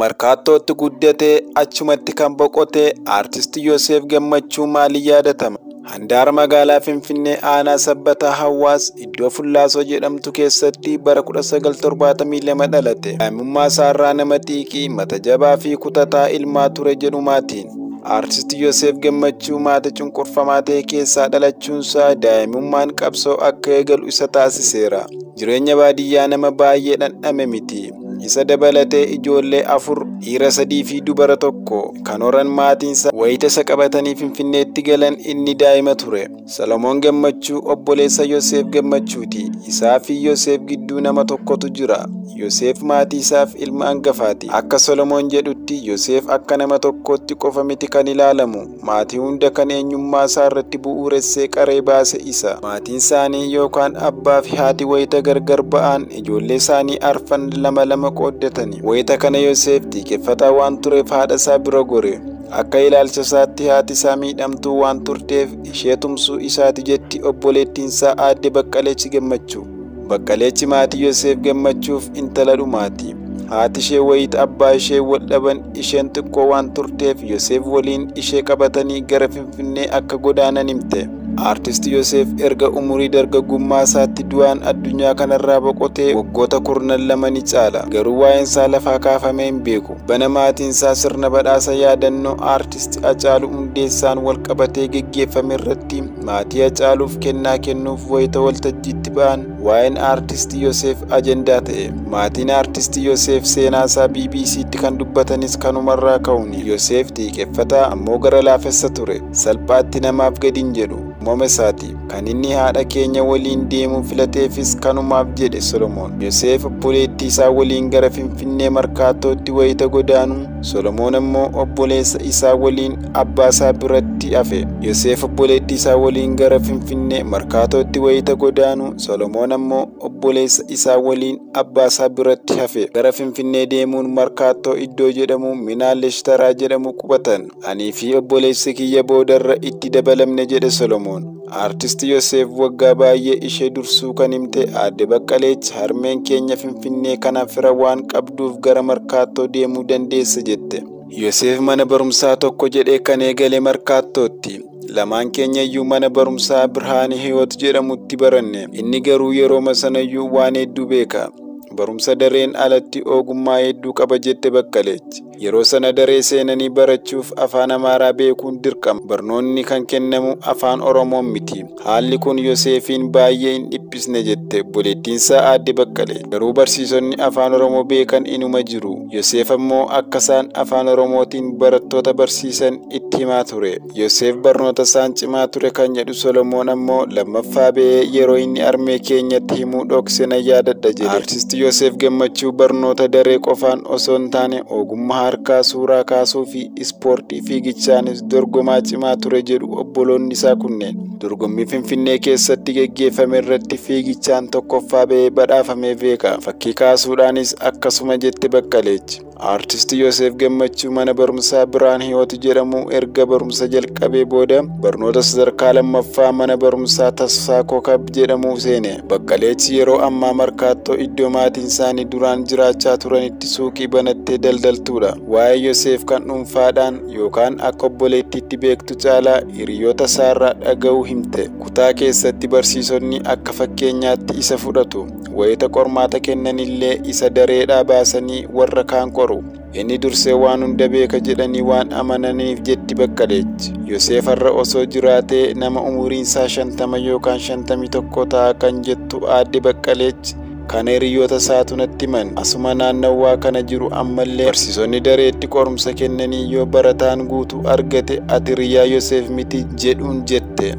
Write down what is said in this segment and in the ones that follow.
Markaattootti guddatee achumatti kan boqote Artist Yoosef Gammachuu maaliin yaadatama? Handaara magaalaa Finfinnee aanaa Sabbataa Hawaas iddoo Fullaasoo jedhamtu keessatti bara 1972 dhalate. Daa'imummaa isaarraa nama xiiqii, mata jabaa fi kutataa ilmaa ture jedhumaatiin. Artist Yoosef Gammachuu maatii cunqurfamaa ta'e keessaa dhalachuunsaa daa'imummaan qabsoo akka eegalu isa taasiseera. Jireenya baadiyyaa nama baay'ee dhandhame miti. Isa dabalatee ijoollee 4 dhiira 3 fi dubara 1 kan horan maatiinsa wayita isa qabatanii Finfinneetti galan inni daa'ima ture. Solomoon Gammachuu obboleessa Yoosef Gammachuuti. Isaa fi Yoosef gidduu nama tokkotu jira. Yoosef maatii isaaf ilma hangafaati. Akka Solomoon jedhutti Yoosef akka nama tokkotti qofa miti kan ilaalamu. Maatii hunda kan eenyummaa isaa irratti bu'uuressee qaree baase isa. Maatiin isaanii yookaan abbaa fi haati wayita gargar ba'an ijoollee isaanii arfan lama qooddatanii. Wayita kana Yoosef xiiqeffataa waan tureef haadha isaa bira gore. Akka ilaalcha isaatti haati isaa miidhamtuu waan turteef ishee tumsuu isaati jetti obboleettiin isaa aadde Baqqaleechi Gammachuu. Baqqaleechi maatii Yoosef Gammachuuf intala dhumaati. Haati ishee wayita abbaa ishee wal dhaban isheen xiqqoo waan turteef Yoosef waliin ishee qabatanii gara Finfinnee akka godaanan himte. Artist Yoosef erga umurii dargaggummaa isaatti du'aan addunyaa kanarraa boqotee waggoota 12 ni caala. Garuu waa'een isaa lafaa kaafamee hin beeku. Bana maatiin isaa sirna badhaasa yaadannoo Artist Hacaaluu Hundeessaan wal qabatee geggeeffame irratti maatii Hacaaluuf kennaa kennuuf wayita waltajjiitti ba'an waa'een Artist Yoosef ajandaa ta'e. Maatiin Artist Yoosef seenaa isaa BBC'tti kan dubbatanis kanumarraa ka'uuni. Yoosef xiiqeffataa ammoo gara laafessa ture. Salphaatti namaaf gadi hin jedhu. Moomesaati kan inni haadha keenya waliin deemuu filateefis kanumaaf jedhe Solomoon. Yoosef obboleettii isaa waliin gara Finfinnee Markaattootti wayita godaanu, Solomoon ammoo obboleessa isaa waliin abbaa isaa biratti hafe. Yoosef obboleettii isaa waliin gara Finfinnee Markaattootti wayita godaanu, Solomoon ammoo obboleessa isaa waliin abbaa isaa biratti hafe. Gara Finfinnee deemuun Markaattoo iddoo jedhamu Minaaleshtaraa jedhamu qubatan. Anii fi obboleessi kiyya boodarra itti dabalamne jedhe Solomoon. Artist Yoosef waggaa baay'ee ishee dursuu kan himte aadde Baqqaleechi harmeen keenya Finfinnee kana fira waan qabduuf gara Markaattoo deemuu dandeessa jette. Yoosef mana barumsaa tokko jedhee kan eegale Markaattootti. Lamaan keenya iyyuu mana barumsaa Birhaanii Hiyoot jedhamutti baranne. Inni garuu yeroo sanayyuu waan hedduu beeka. Barumsa dareen alatti ogummaa hedduu qaba jette Baqqaleechi. Yeroo sana daree seenanii barachuuf afaan Amaaraa beekuun dirqama. Barnoonni kan kennamu afaan Oromoon miti. Haalli kun Yoosefiin baay'ee hin dhiphisne jette obboleettiin isaa aadde Baqqalee. Garuu barsiisonni afaan Oromoo beekan inuma jiru. Yoosef ammoo akka isaan afaan Oromootiin barattoota barsiisan itti himaa ture. Yoosef barnoota isaan cimaa ture kan jedhu Solomoon ammoo lammaffaa ba'ee yeroo inni harmee keenyatti himuu dhokse na yaadadha jedhe. Artist Yoosef Gammachuu barnoota daree qofaan osoo hin taane ogummaa harkaa suuraa kaasuu fi ispoortii fiigichaanis dorgomaa cimaa ture jedhu obboloonni isaa kunneen. Dorgommii Finfinnee keessatti geggeeffame irratti fiigichaan tokkoffaa ba'ee badhaafamee beeka. Fakkii kaasuudhaanis akkasuma jette Baqqaleechi. Artist Yoosef Gammachuu mana barumsaa Birhaan Hiyoot jedhamu erga barumsa jalqabee booda barnoota sadarkaa lammaffaa mana barumsaa Tasfaa Kokab jedhamu seene. Baqqaleechi yeroo ammaa Markaattoo iddoo maatiin isaanii duraan jiraachaa turanitti suuqii banattee daldaltuudha. Waa'ee Yoosef kan dhuunfaadhaan yookaan akka obboleettiitti beektu caalaa hiriyoota isaarraa dhaga'uu himte. Kutaa keessatti barsiisonni akka fakkeenyaatti isa fudhatu. Wayita qormaata kennanillee isa dareedhaa baasanii warra kaan qoru. Inni dursee waan hunda beeka jedhanii waan amananiif jetti Baqqaleechi. Yoosef har'a osoo jiraatee nama umuriin isaa 50 yookaan 51 ta'a kan jettu aadde Baqqaleechi. Kana hiriyoota isaatu natti himan. Asuma naannawaa kana jiru ammallee barsiisonni dareetti qorumsa kennanii yoo barataan guutuu argate ati hiriyaa Yoosef miti jedhuun jette.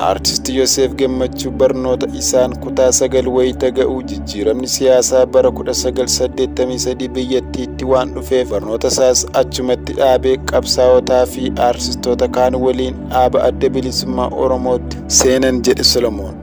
Artist Yoosef Gammachuu barnoota isaan kutaa 9 wayita ga'uu jijjiiramni siyaasaa bara 1983 biyyattiitti waan dhufeef barnoota isaas achumatti dhaabee qabsaa'otaa fi artistoota kaan waliin dhaaba adda bilisummaa Oromootti seenan jedhe Solomoon.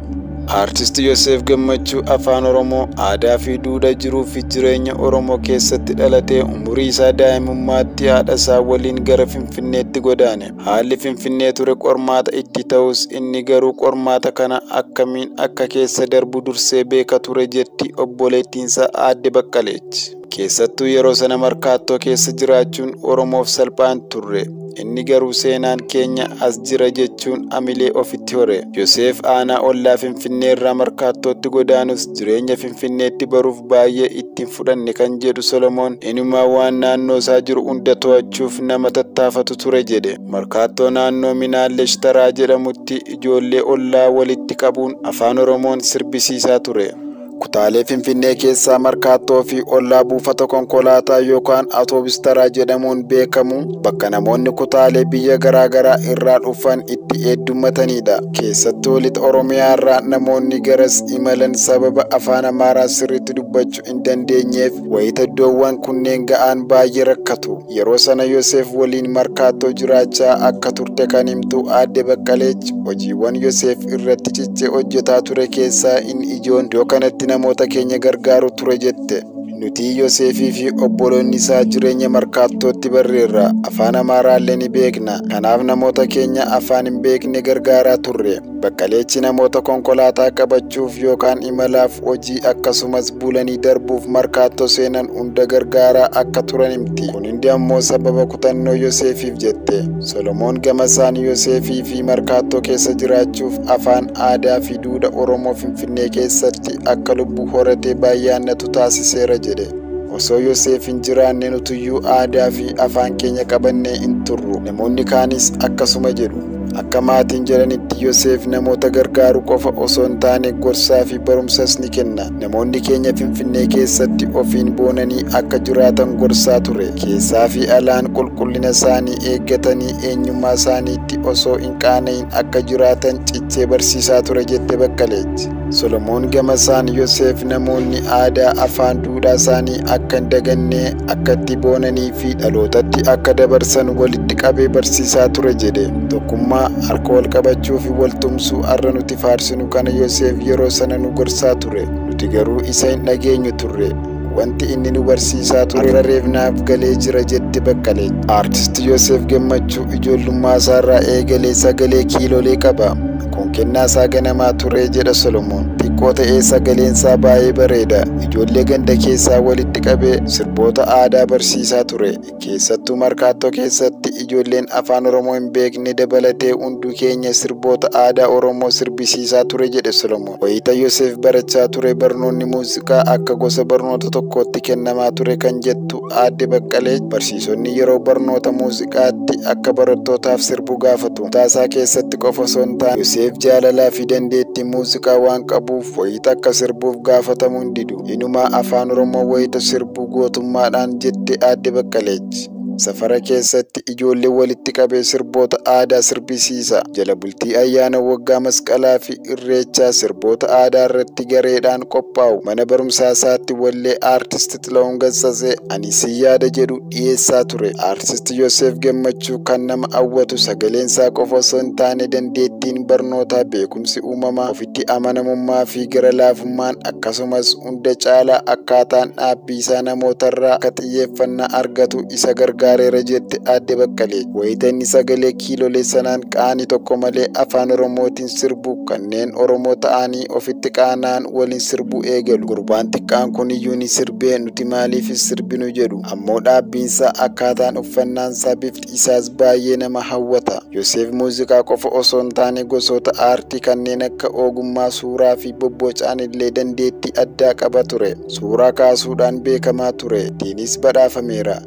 Artist Yoosef Gammachuu afaan Oromoo aadaa fi duudhaa jiruu fi jireenya Oromoo keessatti dhalatee umurii isaa daa'imummaatti haadha isaa waliin gara Finfinneetti godaane. Haalli Finfinnee ture qormaata itti ta'us inni garuu qormaata kana akkamiin akka keessa darbu dursee beeka ture jetti obboleettiin isaa Aadde Baqqaleechi. Keessattuu yeroo sana markaattoo keessa jiraachuun Oromoof salphaan turre. Inni garuu seenaan keenya as jira jechuun amilee ofitti hore. Yoosef aanaa ollaa Finfinnee irraa markaattootti godaanus jireenya Finfinneetti baruuf baay'ee ittiin fudhanne kan jedhu Solomoon inumaa waan naannoo isaa jiru hunda to'achuuf nama tattaafatu ture jedhe. Markaattoo naannoo Minaallesh Taraa jedhamutti ijoollee ollaa walitti qabuun afaan Oromoon sirbisiisaa ture. Kutaalee Finfinnee keessaa markaattoo fi ollaa buufata konkolaataa yookaan Atoobis Taraa jedhamuun beekamu bakka namoonni kutaalee biyya garaagaraa irraa dhufan itti heddummatanidha. Keessattuu lixa Oromiyaa irraa namoonni garas imalan sababa afaan Amaaraa sirriitti dubbachuu hin dandeenyeef wayita iddoowwan kunneen ga'an baay'ee rakkatu. Yeroo sana Yoosef waliin markaattoo jiraachaa akka turte kan himtu Aadde Baqqaleechi hojiiwwan Yoosef irratti cichee hojjetaa ture keessaa inni ijoon iddoo kanatti namoota keenya gargaaru ture jette. Nuti Yoosefii fi obboloonni isaa jireenya markaattootti barreerra afaan Amaaraallee ni beekna. Kanaaf namoota keenya afaan hin beekne gargaaraa turre. Baqqaleechi namoota konkolaataa qabachuuf yookaan imalaaf hojii akkasumas bulanii darbuuf markaattoo seenan hunda gargaaraa akka turan himti. Kun hundi ammoo sababa kutannoo Yoosefiif jette. Solomoon gamasaan Yoosefii fi markaattoo keessa jiraachuuf afaan aadaa fi duudhaa Oromoo Finfinnee keessatti akka lubbuu horatee baay'aannatu taasiseera jedhe. Osoo Yoosef hin jiraanne nutuyyuu aadaa fi afaan keenya qabannee hin turru. Namoonni kaanis akkasuma jedhu. Akka maatiin jedhanitti Yoosef namoota gargaaru qofa osoo hin taane gorsaa fi barumsas ni kenna. Namoonni keenya Finfinnee keessatti ofiin boonanii akka jiraatan gorsaa ture. Keessaa fi alaan qulqullina isaanii eeggatanii eenyummaa isaaniitti osoo hin qaana'in akka jiraatan cichee barsiisaa ture jette Baqqaleechi. Solomoon gamasaan Yoosef namoonni aadaa afaan duudhaa isaanii akka hin dagannee akka itti boonanii fi dhalootatti akka dabarsan walitti qabee barsiisaa ture jedhe. Tokkummaa harka wal qabachuu fi waltumsuu har'a nuti faarsinu kana Yoosef yeroo sana nu gorsaa ture. Nuti garuu isa hin dhageenyu turre. Wanti inni nu barsiisaa ture reefnaaf galee jira jette Baqqaleechi. Artist Yoosef Gammachuu ijoollummaa isaarraa eegalee sagalee kiiloolee qaba. Kun kennaa isaa ganamaa ture jedha Solomoon. Xiqqoo ta'ee sagaleen isaa baay'ee bareeda. Ijoollee ganda keessaa walitti qabee sirboota aadaa barsiisaa ture. Keessattuu markaattoo keessatti ijoolleen afaan Oromoo hin beekne dabalatee hunduu keenya sirboota aadaa Oromoo sirbisiisaa ture jedhe Solomoon. Wayita Yoosef barachaa ture barnoonni muuziqaa akka gosa barnoota tokkootti kennamaa ture kan jettu Aadde Baqqaleechi barsiisonni yeroo barnoota muuziqaatti akka barattootaaf sirbu gaafatu. Taasaa keessatti qofa osoo hin taane Yoosef jaalalaa fi dandeettii muuziqaa waan qabuuf wayita akka sirbuuf gaafatamu hin didu. Inumaa afaan Oromoo wayita sirbuu gootummaadhaan jette Aadde Baqqaleechi. Safara keessatti ijoollee walitti qabee sirboota aadaa sirbisiisa. Jala bultii ayyaana waggaa masqalaa fi irreechaa sirboota aadaa irratti gareedhaan qophaa'u. Mana barumsaa isaatti wallee Artist Xilahuun Gassasee ani si yaada jedhu dhiyeessaa ture. Artist Yoosef Gammachuu kan nama hawwatu sagaleen isaa qofa osoo hin taane dandeettiin barnootaa, beekumsi uumamaa, ofitti amanamummaa fi gara laafummaan akkasumas hunda caalaa akkaataan dhaabbii isaa namootarraa akka xiyyeeffannaa argatu isa gargaareera jette Aadde Baqqaleechi. Wayita inni sagalee kiiloolee sanaan qaanii tokko malee afaan Oromootiin sirbu kanneen Oromoo ta'anii ofitti qaanaan waliin sirbuu eegalu. Gurbaan xiqqaan kun iyyuu ni sirbee nuti maaliif sirbinu jedhu. Ammoo dhaabbiinsaa akkaataan uffannaansaa bifti isaas baay'ee nama hawwata. Yoosef muuziqaa qofa osoo hin taane gosoota aartii kanneen akka ogummaa suuraa fi bobbocaan illee dandeettii addaa qaba ture. Suuraa kaasuudhaan beekamaa ture. Ittiinis badhaafameera.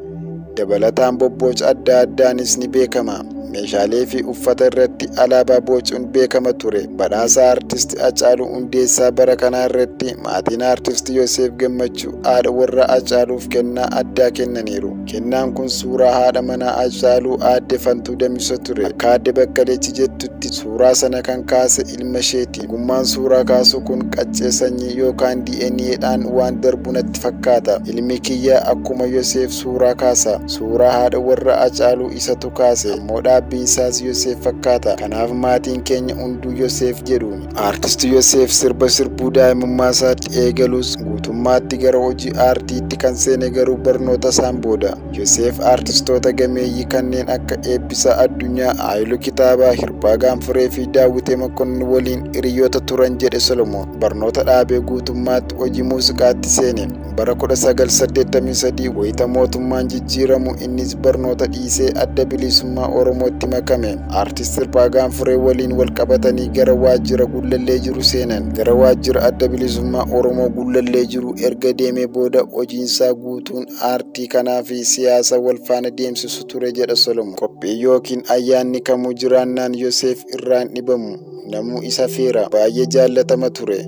Dabalataan bobboca adda addaanis ni beekama. Meeshaalee fi uffata irratti alaabaa bocuun beekama ture. Badhaasa Artist Hacaaluu Hundeessaa bara kanaa irratti maatiin Artist Yoosef Gammachuu haadha warra Hacaaluuf kennaa addaa kennaniiru. Kennaan kun suuraa haadha manaa Hacaaluu aadde Fantuu Damisoo ture. Akka aadde Baqqaleechi jettutti suuraa sana kan kaase ilma isheeti. Dhugummaan suuraa kaasuu kun qaccee sanyii yookaan DNA'dhaan waan darbu natti fakkaata. Ilmi kiyya akkuma Yoseef suuraa kaasa. Suuraa haadha warra Hacaaluu isatu kaase. Ammoo dhaabbii isaas Yoseef fakkaata. Kanaaf maatiin keenya hunduu Yoseef jedhuuni. Artisti Yoseef sirba sirbuu daa'imummaa isaatti eegalus guutummaatti gara hojii aartiitti kan seene garuu barnoota isaan booda. Yoseef artistoota gameeyyii kanneen akka Eebbisaa Addunyaa, Haayiluu Kitaabaa, Hirphaa Gaanfuree fi Daawwitee Mokonnin waliin hiriyoota turan jedhe Solomoon. Barnoota dhaabee guutummaatti hojii muuziqaatti seene. Bara 1983 wayita mootummaan jijjiiramu innis barnoota dhiisee adda bilisummaa Oromootti makame. Artist Hirphaa Gaanfuree waliin wal qabatanii gara waajjira Gullallee jiru seenan. Gara waajjira adda bilisummaa Oromoo Gullallee jiru erga deemee booda hojiinsaa guutuun aartii kanaa fi siyaasa wal faana deemsisu ture jedha Solomoon. Qophii yookiin ayyaanni kamuu jiraannaan Yoseef irraan dhibamu. Namuu isa feera. Baay'ee jaallatama ture.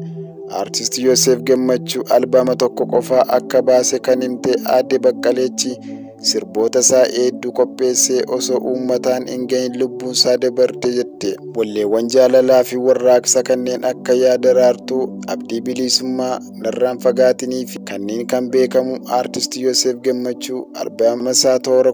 Artist Yoseef Gammachuu albaama tokko qofaa akka baase kan himte aadde Baqqaleechi sirboota isaa hedduu qopheessee osoo uummataan hin gahin lubbuun isaa dabarte jette. Walleewwan jaalalaa fi warraaqsa kanneen akka yaada raartuu, abdii bilisummaa, narraan fagaatinii fi kanneen kan beekamu Artist Yoseef Gammachuu albaama isaa toora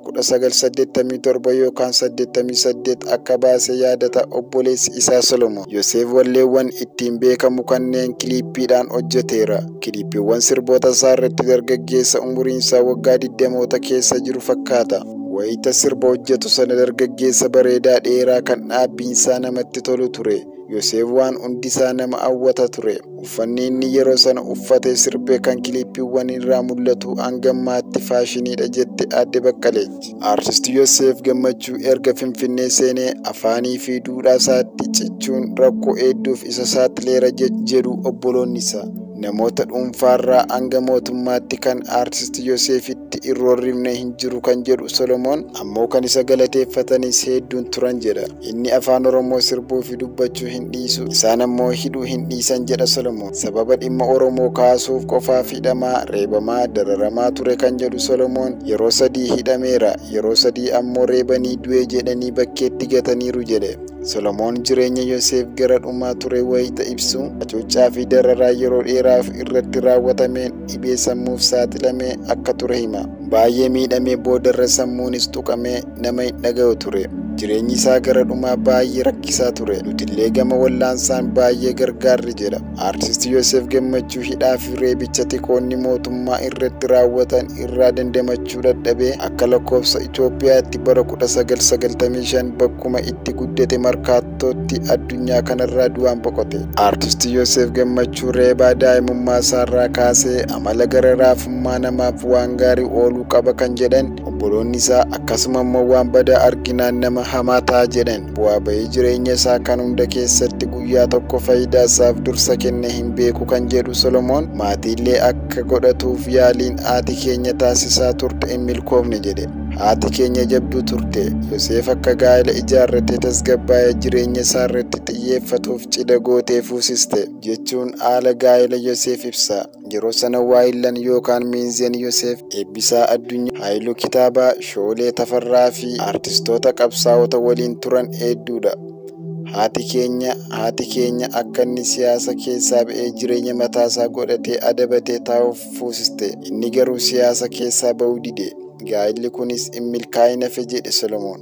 1987 yookaan 88 akka baase yaadata obboleessi isaa Solomoon. Yoseef walleewwan ittiin beekamu kanneen kiliippiidhaan hojjeteera. Kiliippiiwwan sirboota isaa irratti dargaggeessa umuriin isaa waggaa 20 keessa jiru fakkaata. Wayita sirba hojjetu sana dargaggeessa bareedaa dheeraa kan dhaabbiin isaa namatti tolu ture. Yoseef waan hundi isaa nama hawwata ture. Uffanni inni yeroo sana uffate sirbee kan kiliippiiwwan irraa mul'atu hangammaatti faashiniidha jette aadde Baqqaleechi. Artist Yoseef Gammachuu erga Finfinnee seenee afaanii fi duudhaa isaatti cichuun rakkoo hedduuf isa saaxileera jedhu obboloonni isaa. Namoota dhuunfaarraa hanga mootummaatti kan Artist Yoseefitti irroorrifne hin jiru kan jedhu Solomoon ammoo kan isa galateeffatanis hedduun turan jedha. Inni afaan Oromoo sirbuu fi dubbachuu hin dhiisu, isaan ammoo hidhuu hin dhiisan jedha Solomoon. Sababa dhimma Oromoo kaasuuf qofaaf hidhamaa, reebamaa, dararamaa ture kan jedhu Solomoon yeroo 3 hidhameera, yeroo 3 ammoo reebanii du'e jedhanii bakkeetti gataniiru jedhe. Solomoon jireenya Yoseef gara dhumaa ture wayita ibsu hacuuccaa fi dararaa yeroo dheeraaf irratti raawwatameen dhibee sammuuf saaxilamee akka ture hima. Baay'ee miidhamee boodarra sammuunis tuqamee nama hin dhaga'u ture. Jireenyi isaa gara dhumaa baay'ee rakkisaa ture. Nutillee gama wallaansaan baay'ee gargaarre jedha. Artist Yoseef Gammachuu hidhaa fi reebicha tikoonni mootummaa irratti raawwatan irraa dandamachuu dadhabee akka lakkoofsa Itoophiyaatti bara 1995 bakkuma itti guddate Markaattootti addunyaa kanarraa du'aan boqote. Artist Yoseef Gammachuu reebaa daa'imummaa isaarraa kaasee amala gara raafummaa namaaf waan gaarii ooluu qaba kan jedhan obboloonni isaa akkasuma immoo waan badaa arginaan nama hamaa ta'a jedhan. Bu'aa bahii jireenya isaa kan hunda keessatti guyyaa tokko faayidaa isaaf dursa kenne hin beeku kan jedhu Solomoon maatiillee akka godhatuuf yaaliin haati keenya taasisaa turte hin milkoofne jedhe. Haati keenya jabduu turte. Yoseef akka gaa'ela ijaarratee tasgabbaa'ee jireenya isaa irratti xiyyeeffatuuf cidha gootee fuusiste jechuun haala gaa'ela Yoseef ibsa. Yeroo sana waayillan yookaan miinzeen Yoseef Eebbisaa Addunyaa, Haayiluu Kitaabaa, Shoolee Tafarraa fi artistoota qabsaa'ota waliin turan hedduudha. Haati keenya akka inni siyaasa keessaa ba'ee jireenya mataasaa godhatee adabatee taa'uuf fuusiste. Inni garuu siyaasa keessaa ba'uu dide. Gaa'illi kunis hin milkaa'in hafe jedhe Solomoon.